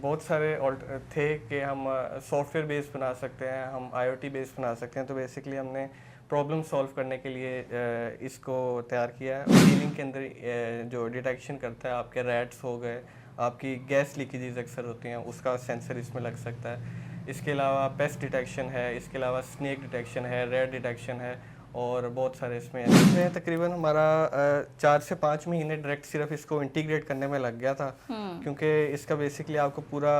बहुत सारे थे कि हम सॉफ्टवेयर बेस्ड बना सकते हैं, हम आईओटी बेस्ड बना सकते हैं। तो बेसिकली हमने प्रॉब्लम सॉल्व करने के लिए इसको तैयार किया है। सीलिंग के अंदर जो डिटेक्शन करता है, आपके रैट्स हो गए, आपकी गैस लीकेजेस अक्सर होती हैं, उसका सेंसर इसमें लग सकता है। इसके अलावा पेस्ट डिटेक्शन है, इसके अलावा स्नेक डिटेक्शन है, रेड डिटेक्शन है, और बहुत सारे इसमें तकरीबन हमारा 4 से 5 महीने डायरेक्ट सिर्फ इसको इंटीग्रेट करने में लग गया था, क्योंकि इसका बेसिकली आपको पूरा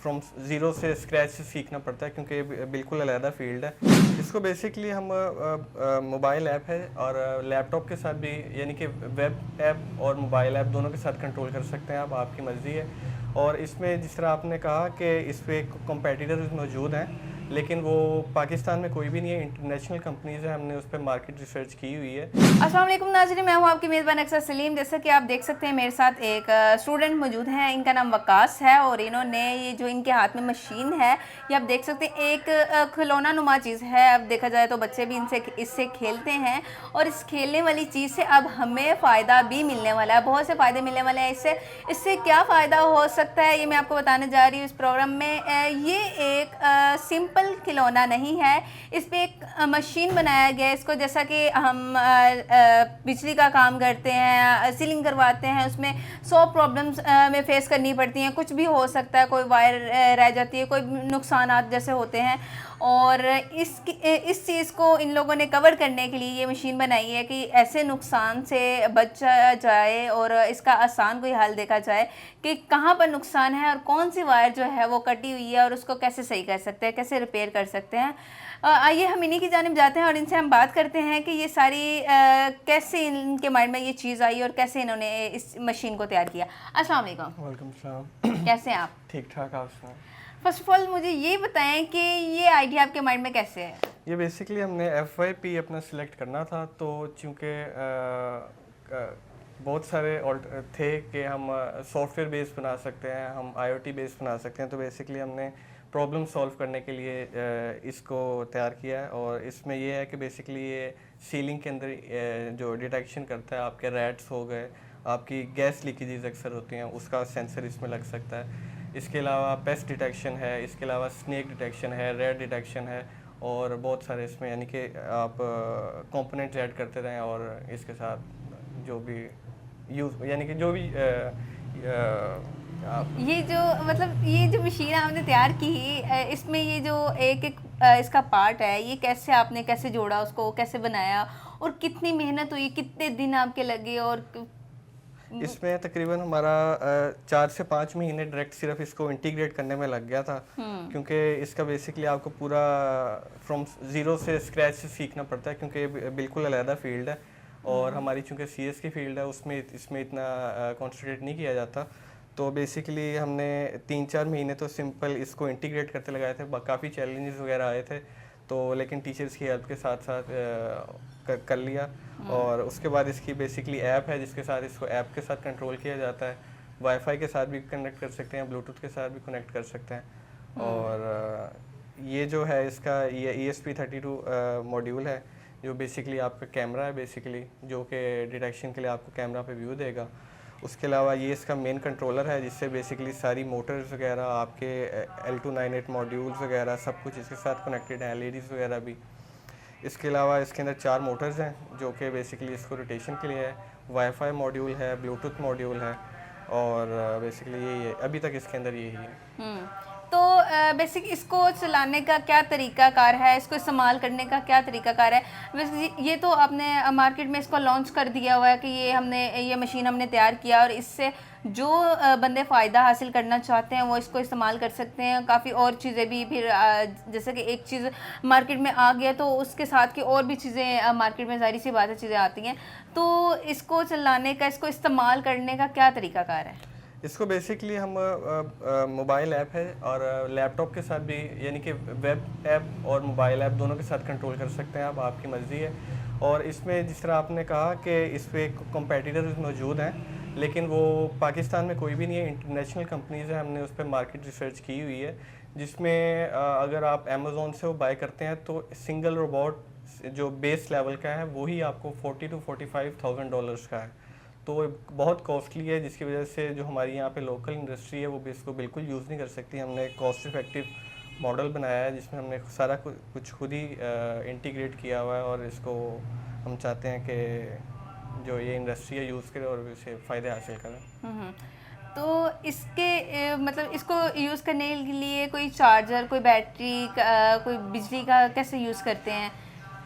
फ्रॉम ज़ीरो से स्क्रैच से सीखना पड़ता है, क्योंकि ये बिल्कुल अलहदा फील्ड है। इसको बेसिकली हम मोबाइल ऐप है और लैपटॉप के साथ भी, यानी कि वेब ऐप और मोबाइल ऐप दोनों के साथ कंट्रोल कर सकते हैं आप, आपकी मर्ज़ी है। और इसमें जिस तरह आपने कहा कि इस पर कॉम्पेटिटर्स मौजूद हैं, लेकिन वो पाकिस्तान में कोई भी नहीं है, इंटरनेशनल कंपनीज है, हमने उस पर मार्केट रिसर्च की हुई है। अस्सलाम वालेकुम नाज़रीन, मैं हूं आपकी मेज़बान अक्सर सलीम। जैसा कि आप देख सकते हैं मेरे साथ एक स्टूडेंट मौजूद हैं, इनका नाम वकास है और इन्होंने ये जो इनके हाथ में मशीन है, ये आप देख सकते हैं एक खिलौना नुमा चीज़ है। अब देखा जाए तो बच्चे भी इससे खेलते हैं और इस खेलने वाली चीज़ से अब हमें फ़ायदा भी मिलने वाला है, बहुत से फ़ायदे मिलने वाले हैं। इससे क्या फ़ायदा हो सकता है ये मैं आपको बताने जा रही हूँ इस प्रोग्राम में। ये एक सिंपल खिलौना नहीं है, इस पर एक मशीन बनाया गया है। इसको जैसा कि हम बिजली का काम करते हैं, सीलिंग करवाते हैं, उसमें 100 प्रॉब्लम्स में फेस करनी पड़ती हैं, कुछ भी हो सकता है, कोई वायर रह जाती है, कोई नुकसानात जैसे होते हैं। और इस चीज़ को इन लोगों ने कवर करने के लिए ये मशीन बनाई है कि ऐसे नुकसान से बचा जाए और इसका आसान कोई हल देखा जाए कि कहाँ पर नुकसान है और कौन सी वायर जो है वो कटी हुई है और उसको कैसे सही कर सकते हैं, कैसे रिपेयर कर सकते हैं। आइए हम इन्हीं की जानिब जाते हैं और इनसे हम बात करते हैं कि ये सारी कैसे इनके माइंड में ये चीज़ आई और कैसे इन्होंने इस मशीन को तैयार किया। अस्सलाम वालेकुम। वालेकुम सलाम। कैसे हैं आप? ठीक ठाक, आप सुनाएं। फर्स्ट ऑफ ऑल मुझे ये बताएं कि ये आइडिया आपके माइंड में कैसे है? ये बेसिकली हमने FYP अपना सिलेक्ट करना था, तो चूँकि बहुत सारे थे कि हम सॉफ्टवेयर बेस्ड बना सकते हैं, हम आईओटी बेस्ड बना सकते हैं। तो बेसिकली हमने प्रॉब्लम सॉल्व करने के लिए इसको तैयार किया है। और इसमें ये है कि बेसिकली ये सीलिंग के अंदर जो डिटेक्शन करता है, आपके रैट्स हो गए, आपकी गैस लीकेजेस अक्सर होती हैं, उसका सेंसर इसमें लग सकता है। इसके अलावा पेस्ट डिटेक्शन है, इसके अलावा स्नेक डिटेक्शन है, रेड डिटेक्शन है, और बहुत सारे इसमें, यानी कि आप कंपोनेंट्स ऐड करते रहें और इसके साथ जो भी यूज़, यानी कि जो भी आप ये जो मतलब ये जो मशीन आपने तैयार की, इसमें ये जो एक एक इसका पार्ट है, ये कैसे आपने कैसे जोड़ा, उसको कैसे बनाया और कितनी मेहनत हुई, कितने दिन आपके लगे? और इसमें तकरीबन हमारा 4 से 5 महीने डायरेक्ट सिर्फ इसको इंटीग्रेट करने में लग गया था, क्योंकि इसका बेसिकली आपको पूरा फ्रॉम ज़ीरो से स्क्रैच से सीखना पड़ता है, क्योंकि ये बिल्कुल अलहदा फील्ड है। और हमारी चूँकि CS की फील्ड है, उसमें इसमें इतना कॉन्सेंट्रेट नहीं किया जाता। तो बेसिकली हमने 3-4 महीने तो सिंपल इसको इंटीग्रेट करते लगाए थे। काफ़ी चैलेंजेस वगैरह आए थे, तो लेकिन टीचर्स की हेल्प के साथ साथ कर लिया। और उसके बाद इसकी बेसिकली ऐप है, जिसके साथ इसको ऐप के साथ कंट्रोल किया जाता है। वाईफाई के साथ भी कनेक्ट कर सकते हैं, ब्लूटूथ के साथ भी कनेक्ट कर सकते हैं। और ये जो है इसका ये ESP32 मॉड्यूल है, जो बेसिकली आपका कैमरा है, बेसिकली जो कि डिटेक्शन के लिए आपको कैमरा पे व्यू देगा। उसके अलावा ये इसका मेन कंट्रोलर है, जिससे बेसिकली सारी मोटर्स वगैरह, आपके L298 मॉड्यूल्स वगैरह सब कुछ इसके साथ कनेक्टेड हैं, LEDs वगैरह भी। इसके अलावा इसके अंदर 4 मोटर्स हैं, जो कि बेसिकली इसको रोटेशन के लिए है। वाईफाई मॉड्यूल है, ब्लूटूथ मॉड्यूल है, और बेसिकली यही है, अभी तक इसके अंदर यही है। तो बेसिक इसको चलाने का क्या तरीका कार है, इसको इस्तेमाल करने का क्या तरीका कार है? वैसे ये तो आपने मार्केट में इसको लॉन्च कर दिया हुआ है कि ये मशीन हमने तैयार किया और इससे जो बंदे फ़ायदा हासिल करना चाहते हैं वो इसको इस्तेमाल कर सकते हैं। काफ़ी और चीज़ें भी फिर जैसे कि एक चीज़ मार्केट में आ गया तो उसके साथ की और भी चीज़ें मार्केट में ज़ाहिर सी बात है चीज़ें आती हैं। तो इसको चलाने का, इसको इस्तेमाल करने का क्या तरीका कार है? इसको बेसिकली हम मोबाइल ऐप है और लैपटॉप के साथ भी, यानी कि वेब ऐप और मोबाइल ऐप दोनों के साथ कंट्रोल कर सकते हैं आप, आपकी मर्ज़ी है। और इसमें जिस तरह आपने कहा कि इस पर कॉम्पेटिटर्स मौजूद हैं, लेकिन वो पाकिस्तान में कोई भी नहीं है, इंटरनेशनल कंपनीज हैं, हमने उस पर मार्केट रिसर्च की हुई है। जिसमें अगर आप अमेज़ोन से वो बाय करते हैं तो सिंगल रोबोट जो बेस लेवल का है वही आपको $40,000 to $45,000 का है। तो बहुत कॉस्टली है, जिसकी वजह से जो हमारी यहाँ पे लोकल इंडस्ट्री है वो भी इसको बिल्कुल यूज़ नहीं कर सकती। हमने कॉस्ट इफ़ेक्टिव मॉडल बनाया है जिसमें हमने सारा कुछ खुद ही इंटीग्रेट किया हुआ है, और इसको हम चाहते हैं कि जो ये इंडस्ट्री है यूज़ करे और इसे फ़ायदे हासिल करें। हम्म। तो इसके मतलब इसको यूज़ करने के लिए कोई चार्जर, कोई बैटरी कोई बिजली का कैसे यूज़ करते हैं?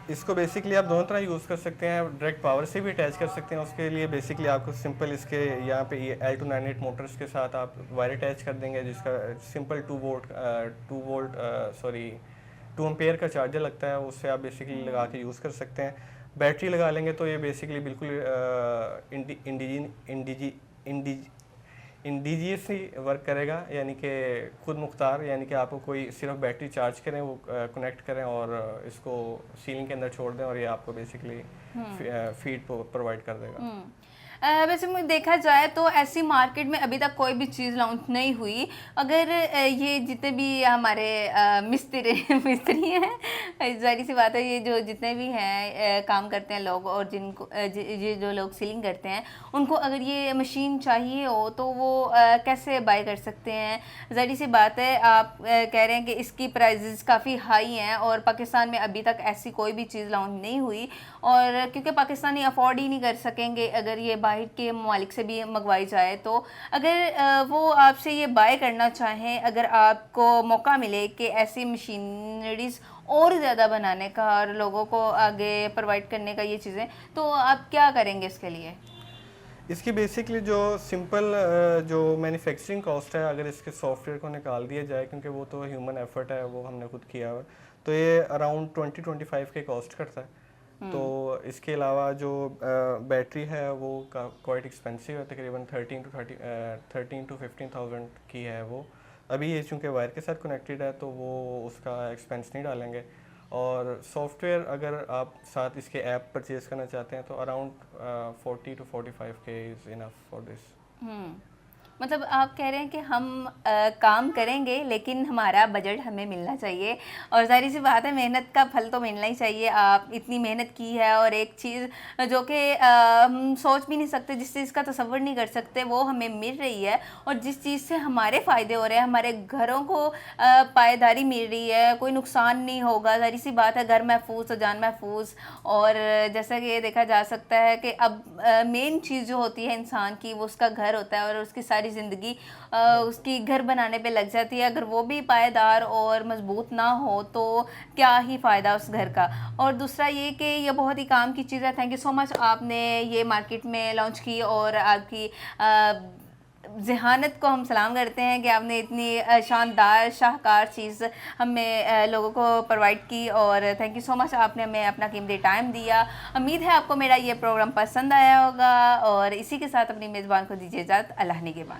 इसको बेसिकली आप दोनों तरह यूज़ कर सकते हैं, डायरेक्ट पावर से भी अटैच कर सकते हैं। उसके लिए बेसिकली आपको सिंपल इसके यहाँ पे ये L298 मोटर्स के साथ आप वायर अटैच कर देंगे, जिसका सिंपल 2 एम्पेयर का चार्जर लगता है, उससे आप बेसिकली लगा के यूज़ कर सकते हैं। बैटरी लगा लेंगे तो ये बेसिकली बिल्कुल इंडिजियसली वर्क करेगा, यानी कि खुद मुख्तार, यानी कि आपको कोई सिर्फ बैटरी चार्ज करें, वो कनेक्ट करें और इसको सीलिंग के अंदर छोड़ दें और ये आपको बेसिकली फीड प्रोवाइड कर देगा। वैसे मुझे देखा जाए तो ऐसी मार्केट में अभी तक कोई भी चीज़ लॉन्च नहीं हुई। अगर ये जितने भी हमारे मिस्त्री हैं, जाहिर सी बात है, ये जो जितने भी हैं काम करते हैं लोग, और जिनको ये जो लोग सीलिंग करते हैं, उनको अगर ये मशीन चाहिए हो तो वो कैसे बाय कर सकते हैं? जाहिर सी बात है, आप कह रहे हैं कि इसकी प्राइजेज़ काफ़ी हाई हैं और पाकिस्तान में अभी तक ऐसी कोई भी चीज़ लॉन्च नहीं हुई, और क्योंकि पाकिस्तानी अफोर्ड ही नहीं कर सकेंगे अगर ये बाहर के ममालिक से भी मंगवाई जाए। तो अगर वो आपसे ये बाय करना चाहें, अगर आपको मौका मिले कि ऐसी मशीनरीज और ज़्यादा बनाने का और लोगों को आगे प्रोवाइड करने का ये चीज़ें, तो आप क्या करेंगे इसके लिए? इसकी बेसिकली जो सिंपल जो मैन्युफैक्चरिंग कॉस्ट है, अगर इसके सॉफ्टवेयर को निकाल दिया जाए, क्योंकि वो तो ह्यूमन एफर्ट है, वो हमने खुद किया हुआ, तो ये अराउंड 20-25 के कॉस्ट करता है। तो इसके अलावा जो बैटरी है वो क्वाइट एक्सपेंसिव है, तकरीबन 13 to 15,000 की है वो। अभी ये चूँकि वायर के साथ कनेक्टेड है तो वो उसका एक्सपेंस नहीं डालेंगे। और सॉफ्टवेयर अगर आप साथ इसके ऐप परचेज़ करना चाहते हैं तो अराउंड 40 to 45 के इज़ इनफ फॉर दिस। मतलब आप कह रहे हैं कि हम काम करेंगे लेकिन हमारा बजट हमें मिलना चाहिए, और जाहिर सी बात है मेहनत का फल तो मिलना ही चाहिए। आप इतनी मेहनत की है और एक चीज़ जो कि हम सोच भी नहीं सकते, जिस चीज़ का तसव्वुर नहीं कर सकते, वो हमें मिल रही है, और जिस चीज़ से हमारे फ़ायदे हो रहे हैं, हमारे घरों को पायदारी मिल रही है, कोई नुकसान नहीं होगा। जाहिर सी बात है, घर महफूज तो जान महफूज। और जैसा कि ये देखा जा सकता है कि अब मेन चीज़ जो होती है इंसान की, वो उसका घर होता है, और उसकी सारी ज़िंदगी उसकी घर बनाने पे लग जाती है। अगर वो भी पायदार और मजबूत ना हो तो क्या ही फ़ायदा उस घर का। और दूसरा ये कि ये बहुत ही काम की चीज़ है। थैंक यू सो मच, आपने ये मार्केट में लॉन्च की, और आपकी जहानत को हम सलाम करते हैं कि आपने इतनी शानदार शाहकार चीज़ हमें लोगों को प्रोवाइड की, और थैंक यू सो मच, आपने हमें अपना कीमती टाइम दिया। उम्मीद है आपको मेरा ये प्रोग्राम पसंद आया होगा, और इसी के साथ अपनी मेज़बान को दीजिए इजाज़त। अल्लाह निगहबान।